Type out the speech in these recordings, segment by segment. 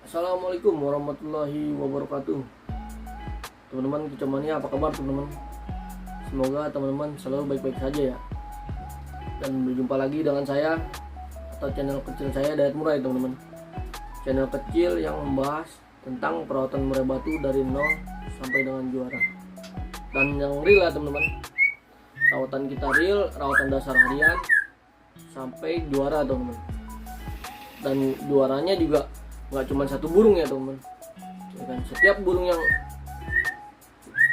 Assalamualaikum warahmatullahi wabarakatuh. Teman-teman kecomania, apa kabar teman-teman? Semoga teman-teman selalu baik-baik saja ya. Dan berjumpa lagi dengan saya atau channel kecil saya, Dayat Murai teman-teman. Channel kecil yang membahas tentang perawatan murai batu dari nol sampai dengan juara. Dan yang real ya teman-teman. Rawatan kita real, rawatan dasar harian sampai juara teman-teman. Dan juaranya juga nggak cuma satu burung ya teman-teman, ya kan? Setiap burung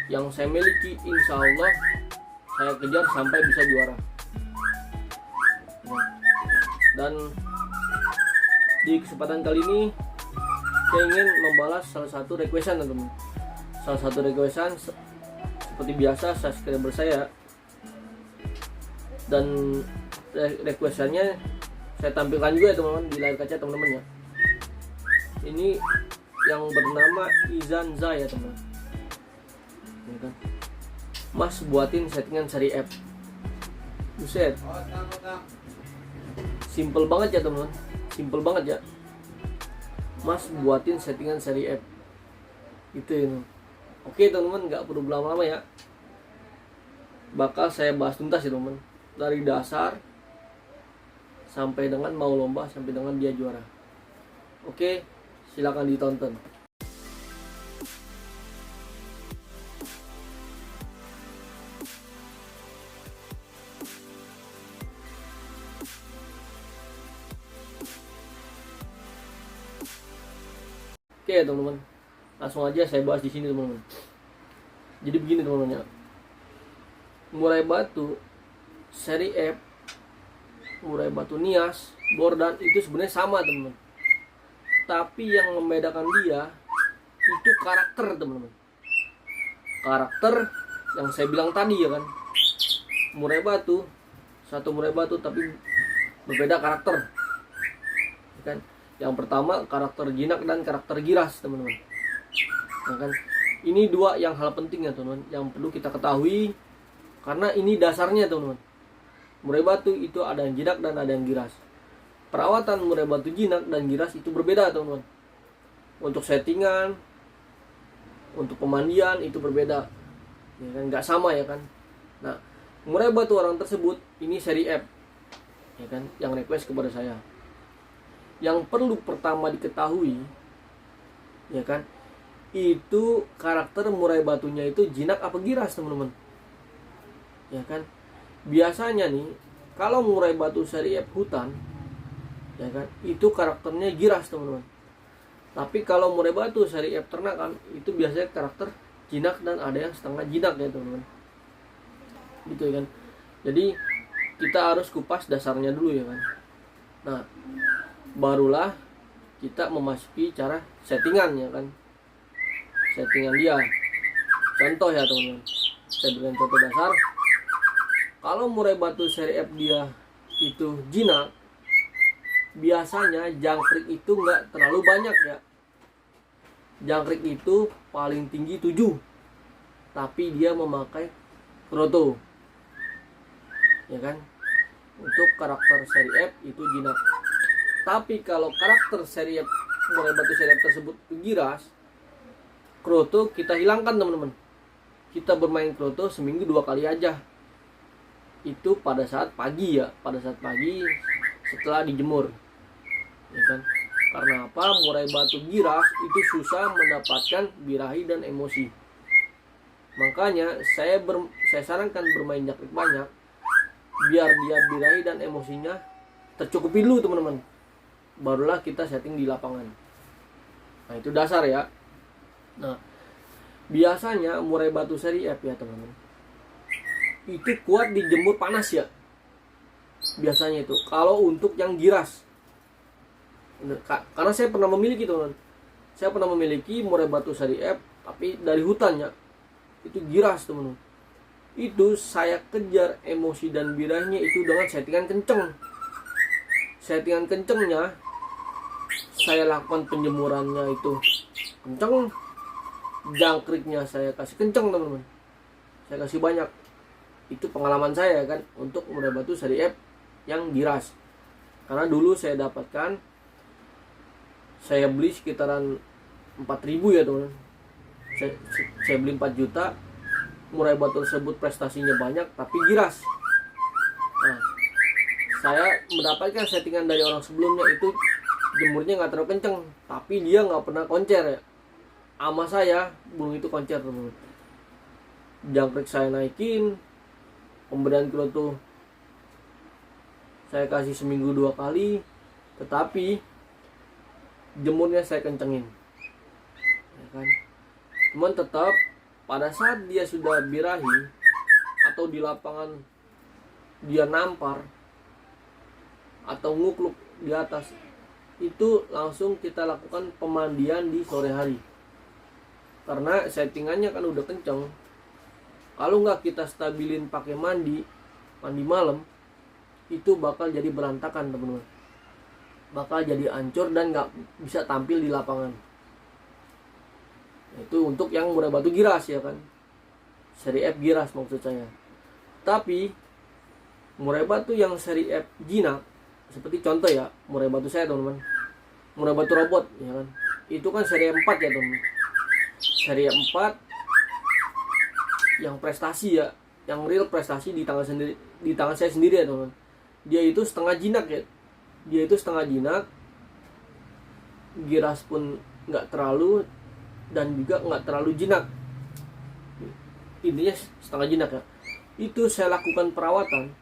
yang saya miliki, insya Allah saya kejar sampai bisa juara. Dan di kesempatan kali ini saya ingin membalas salah satu requestan teman-teman. Salah satu requestan seperti biasa subscriber saya, dan requestannya saya tampilkan juga ya teman-teman di layar kaca teman-teman ya. Ini yang bernama Izan Zai ya teman, ya kan? Mas buatin settingan seri F. Buset, simple banget ya teman, simple banget ya. Mas buatin settingan seri F itu ya. Oke teman-teman, nggak perlu berlama-lama ya. Bakal saya bahas tuntas ya teman, dari dasar sampai dengan mau lomba, sampai dengan dia juara. Oke, silakan ditonton. Oke teman-teman, langsung aja saya bahas di sini teman-teman. Jadi begini teman-teman ya, murai batu seri F, murai batu Nias, Bordan itu sebenarnya sama teman-teman. Tapi yang membedakan dia itu karakter teman-teman. Karakter yang saya bilang tadi ya kan. Murai batu, satu murai batu tapi berbeda karakter. Ya kan? Yang pertama karakter jinak dan karakter giras teman-teman. Ya kan? Ini dua yang hal penting ya teman-teman, yang perlu kita ketahui karena ini dasarnya teman-teman. Murai batu itu ada yang jinak dan ada yang giras. Perawatan murai batu jinak dan giras itu berbeda teman-teman. Untuk settingan, untuk pemandian itu berbeda, ya kan? Nggak sama ya kan. Nah, murai batu orang tersebut ini seri F, ya kan, yang request kepada saya. Yang perlu pertama diketahui, ya kan, itu karakter murai batunya itu jinak apa giras teman-teman, ya kan. Biasanya nih kalau murai batu seri F hutan, ya kan, itu karakternya giras teman-teman. Tapi kalau murai batu seri F ternakan itu biasanya karakter jinak dan ada yang setengah jinak ya teman-teman, gitu ya kan. Jadi kita harus kupas dasarnya dulu ya kan. Nah, barulah kita memasuki cara settingan ya kan, settingan dia. Contoh ya teman-teman, saya berikan contoh dasar. Kalau murai batu seri F dia itu jinak, biasanya jangkrik itu nggak terlalu banyak ya. Jangkrik itu paling tinggi 7, tapi dia memakai kroto, ya kan. Untuk karakter seri F itu jinak. Tapi kalau karakter seri F, murai batu seri F tersebut giras, kroto kita hilangkan teman-teman. Kita bermain kroto seminggu 2 kali aja. Itu pada saat pagi ya, pada saat pagi setelah dijemur, ya kan. Karena apa? Murai batu giras itu susah mendapatkan birahi dan emosi. Makanya saya sarankan bermain jangkrik banyak biar dia birahi dan emosinya tercukupi dulu teman-teman. Barulah kita setting di lapangan. Nah, itu dasar ya. Nah, biasanya murai batu seri F ya teman-teman, itu kuat dijemur panas ya. Biasanya itu kalau untuk yang giras. Karena saya pernah memiliki teman-teman, saya pernah memiliki murai batu seri F tapi dari hutannya itu giras teman-teman. Itu saya kejar emosi dan birahnya itu dengan settingan kenceng. Settingan kencengnya saya lakukan penjemurannya itu kenceng, jangkriknya saya kasih kenceng teman-teman, saya kasih banyak. Itu pengalaman saya kan untuk murai batu seri F yang giras. Karena dulu saya dapatkan saya beli sekitaran 4.000 ya teman. Saya beli 4 juta. Murai batu tersebut prestasinya banyak tapi giras. Nah, saya mendapatkan settingan dari orang sebelumnya itu jemurnya nggak terlalu kenceng, tapi dia nggak pernah koncer ya. Ama saya burung itu koncer teman. Jangkrik saya naikin, pemberian kroto saya kasih seminggu 2 kali, tetapi jemurnya saya kencengin, ya kan. Cuman tetap pada saat dia sudah birahi atau di lapangan dia nampar atau ngukluk di atas, itu langsung kita lakukan pemandian di sore hari. Karena settingannya kan udah kenceng. Kalau nggak kita stabilin pakai mandi malam, itu bakal jadi berantakan teman-teman. Bakal jadi hancur dan nggak bisa tampil di lapangan. Itu untuk yang murai batu giras ya kan, seri F giras maksud saya. Tapi murai batu yang seri F jinak, seperti contoh ya murai batu saya teman-teman, murai batu robot ya kan, itu kan seri 4 ya teman-teman. Seri 4 yang prestasi ya, yang real prestasi di tangan sendiri, di tangan saya sendiri ya teman-teman. Dia itu setengah jinak ya, dia itu setengah jinak, giras pun nggak terlalu dan juga nggak terlalu jinak, intinya setengah jinak ya. Itu saya lakukan perawatan,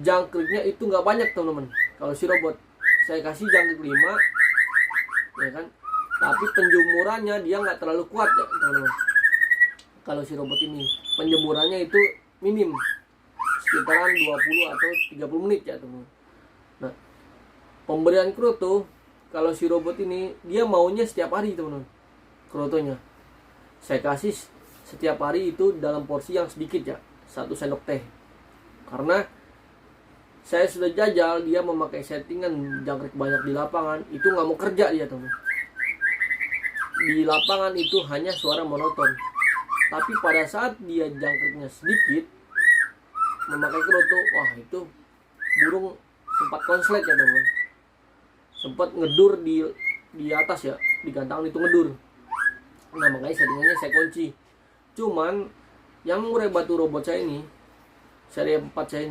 jangkriknya itu nggak banyak teman-teman. Kalau si robot saya kasih jangkrik 5 ya kan, tapi penjemurannya dia nggak terlalu kuat ya teman-teman. Kalau si robot ini penjemurannya itu minim, sekitaran 20 atau 30 menit ya teman-teman. Nah, pemberian kroto kalau si robot ini dia maunya setiap hari teman-teman. Krotonya saya kasih setiap hari itu dalam porsi yang sedikit ya, 1 sendok teh. Karena saya sudah jajal dia memakai settingan jangkrik banyak di lapangan, itu nggak mau kerja dia teman. Di lapangan itu hanya suara monoton. Tapi pada saat dia jangkriknya sedikit memakai kroto, wah itu burung sempat konslet ya teman. Sempat ngedur di atas ya, di gantangan itu ngedur. Nah makanya settingannya saya kunci. Cuman yang murai batu robot saya ini, seri 4 saya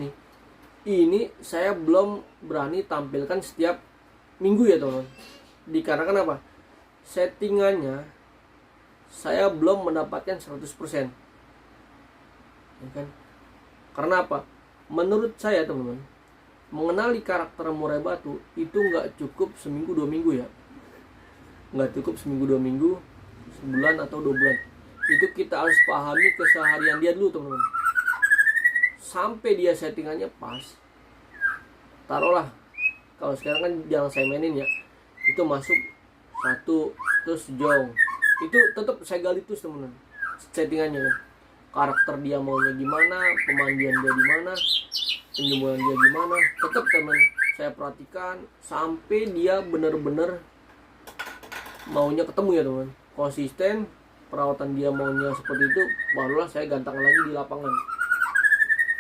ini saya belum berani tampilkan setiap minggu ya teman-teman. Dikarenakan apa? Settingannya saya belum mendapatkan 100%, ya kan? Karena apa? Menurut saya teman-teman, mengenali karakter murai batu itu nggak cukup seminggu 2 minggu ya, nggak cukup seminggu 2 minggu, sebulan atau 2 bulan. Itu kita harus pahami keseharian dia dulu teman-teman. Sampai dia settingannya pas, taruhlah kalau sekarang kan jangan saya mainin ya, itu masuk 1 terus jong, itu tetap saya gali terus teman-teman settingannya kan. Karakter dia maunya gimana, pemandian dia gimana, penjemuran dia gimana, tetap teman saya perhatikan sampai dia benar-benar maunya ketemu ya teman, konsisten perawatan dia maunya seperti itu, barulah saya gantangkan lagi di lapangan.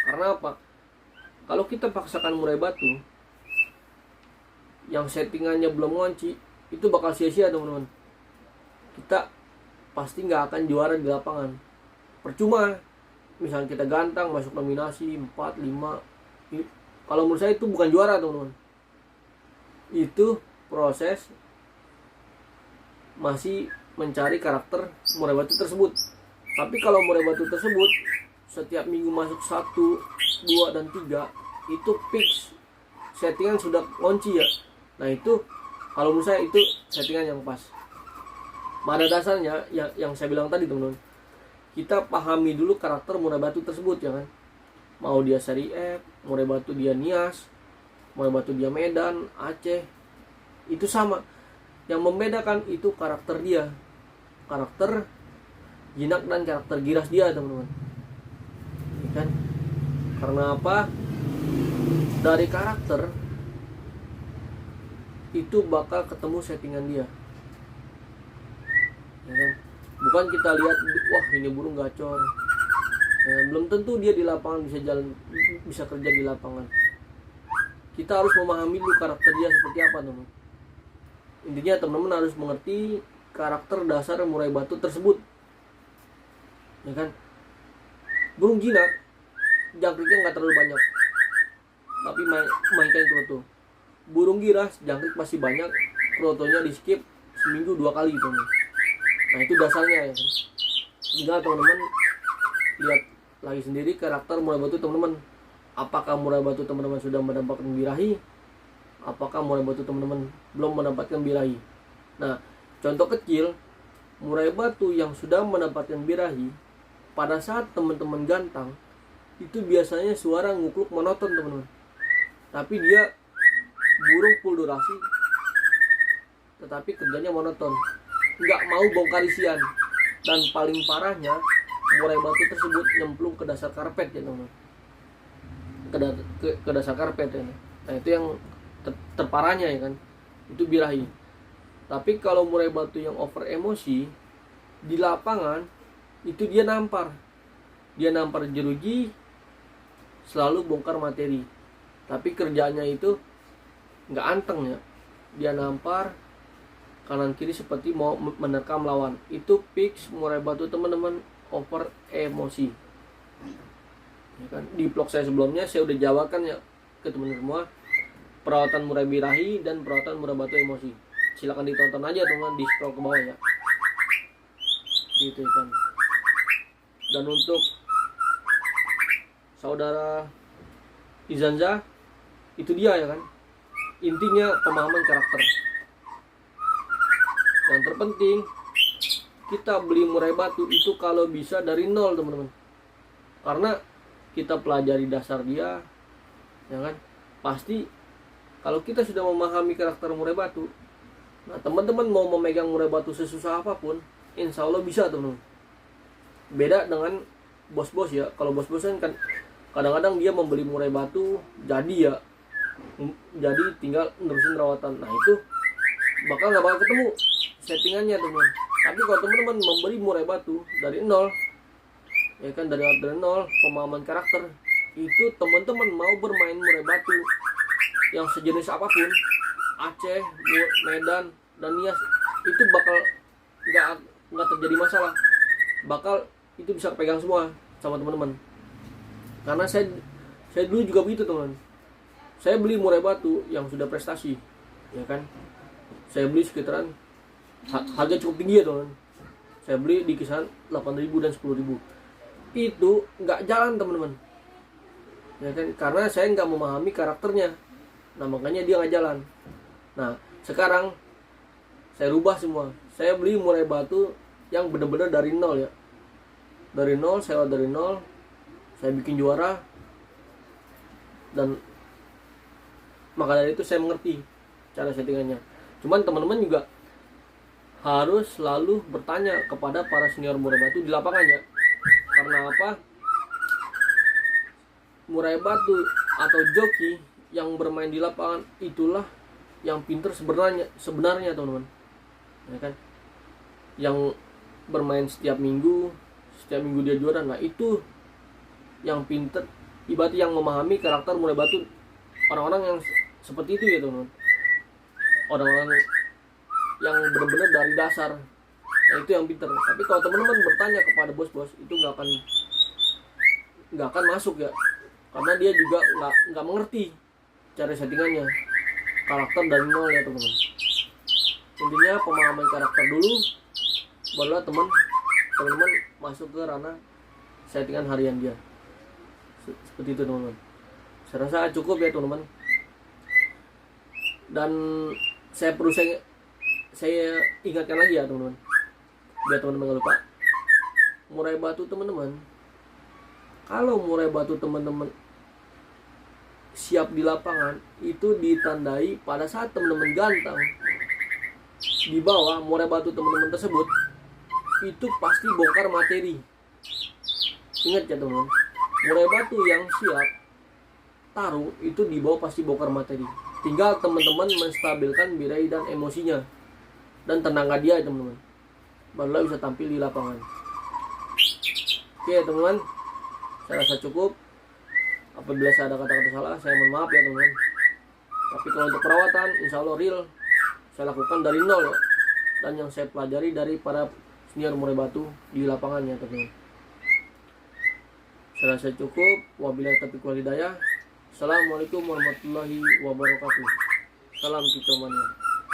Karena apa? Kalau kita paksakan murai batu yang settingannya belum ngunci, itu bakal sia-sia teman-teman. Kita pasti nggak akan juara di lapangan. Percuma misalnya kita gantang masuk nominasi 4, 5, kalau menurut saya itu bukan juara teman-teman. Itu proses masih mencari karakter murai batu tersebut. Tapi kalau murai batu tersebut setiap minggu masuk 1, 2, dan 3, itu fix settingan sudah kunci ya. Nah itu kalau menurut saya itu settingan yang pas. Pada dasarnya yang saya bilang tadi teman-teman, kita pahami dulu karakter murai batu tersebut ya kan. Mau dia seri F, murai batu dia Nias, murai batu dia Medan, Aceh, itu sama. Yang membedakan itu karakter dia, karakter jinak dan karakter giras dia teman-teman, ya kan? Karena apa? Dari karakter itu bakal ketemu settingan dia, ya kan? Bukan kita lihat wah ini burung gacor, ya, belum tentu dia di lapangan bisa jalan, bisa kerja di lapangan. Kita harus memahami dulu karakter dia seperti apa teman. Intinya teman-teman harus mengerti karakter dasar murai batu tersebut, ya kan. Burung jinak jangkriknya nggak terlalu banyak, tapi mainkan kroto. Burung giras jangkrik masih banyak, krotonya di skip seminggu 2 kali teman. Nah itu dasarnya ya kan. Tinggal teman-teman lihat lagi sendiri karakter murai batu teman-teman. Apakah murai batu teman-teman sudah mendapatkan birahi? Apakah murai batu teman-teman belum mendapatkan birahi? Nah, contoh kecil, murai batu yang sudah mendapatkan birahi, pada saat teman-teman gantang, itu biasanya suara ngukluk monoton teman-teman. Tapi dia burung full durasi, tetapi kerjanya monoton, nggak mau bongkar isian. Dan paling parahnya, murai batu tersebut nyemplung ke dasar karpet ya teman-teman. Ke dasar karpet ya. Nah itu yang terparahnya ya kan, itu birahi. Tapi kalau murai batu yang over emosi di lapangan, itu dia nampar jeruji, selalu bongkar materi. Tapi kerjanya itu nggak anteng ya, dia nampar kanan kiri seperti mau menerkam lawan. Itu fix murai batu teman-teman over emosi ya kan. Di vlog saya sebelumnya saya udah jawakan ya ke teman-teman semua, perawatan murai birahi dan perawatan murai batu emosi. Silakan ditonton aja teman-teman, di scroll ke bawah ya, gitu kan. Dan untuk saudara Izanza, itu dia ya kan, intinya pemahaman karakter. Yang terpenting, kita beli murai batu itu kalau bisa dari nol teman-teman, karena kita pelajari dasar dia ya kan. Pasti kalau kita sudah memahami karakter murai batu, nah teman-teman mau memegang murai batu sesusah apapun, insya Allah bisa teman-teman. Beda dengan bos-bos ya. Kalau bos-bos kan kadang-kadang dia membeli murai batu jadi tinggal nerusin rawatan. Nah itu bakal ketemu settingannya teman-teman. Tapi kalau teman-teman membeli murai batu dari nol ya kan, dari nol pemahaman karakter, itu teman-teman mau bermain murai batu yang sejenis apapun, Aceh, Medan, dan Nias, itu bakal nggak terjadi masalah. Bakal itu bisa pegang semua sama teman-teman. Karena saya dulu juga begitu teman. Saya beli murai batu yang sudah prestasi ya kan. Saya beli sekitaran harga cukup tinggi ya teman. Saya beli di kisaran 8.000 dan 10.000. Itu nggak jalan teman-teman ya kan, karena saya nggak memahami karakternya. Nah makanya dia nggak jalan. Nah sekarang saya rubah semua. Saya beli murai batu yang benar-benar dari nol ya, dari nol, saya dari nol, saya bikin juara. Dan maka dari itu saya mengerti cara settingannya. Cuman teman-teman juga harus selalu bertanya kepada para senior murai batu di lapangannya. Karena apa? Murai batu atau joki yang bermain di lapangan itulah yang pinter sebenarnya teman-teman ya kan. Yang bermain setiap minggu dia juara. Nah itu yang pinter, ibaratnya yang memahami karakter murai batu. Orang-orang yang seperti itu ya teman-teman, orang-orang yang benar-benar dari dasar. Nah itu yang pinter. Tapi kalau teman-teman bertanya kepada bos-bos, itu nggak akan masuk ya, karena dia juga nggak mengerti cara settingannya, karakter dari nol ya teman-teman. Intinya pemahaman karakter dulu, barulah teman-teman masuk ke ranah settingan harian dia. Seperti itu teman-teman. Saya rasa cukup ya teman-teman. Dan saya ingatkan lagi ya teman-teman, biar teman-teman gak lupa. Murai batu teman-teman, kalau murai batu teman-teman siap di lapangan, itu ditandai pada saat teman-teman gantang di bawah murai batu teman-teman tersebut, itu pasti bongkar materi. Ingat ya teman-teman, murai batu yang siap taruh itu di bawah pasti bongkar materi. Tinggal teman-teman menstabilkan birahi dan emosinya dan tenaga dia teman-teman, barulah bisa tampil di lapangan. Oke teman-teman, saya rasa cukup. Apabila saya ada kata-kata salah, saya mohon maaf ya teman-teman. Tapi kalau untuk perawatan, insya Allah real, saya lakukan dari nol ya, dan yang saya pelajari dari para senior murai batu di lapangannya teman-teman. Saya rasa cukup. Wabillahi taufiq wal hidayah. Assalamualaikum warahmatullahi wabarakatuh. Salam kicau mania.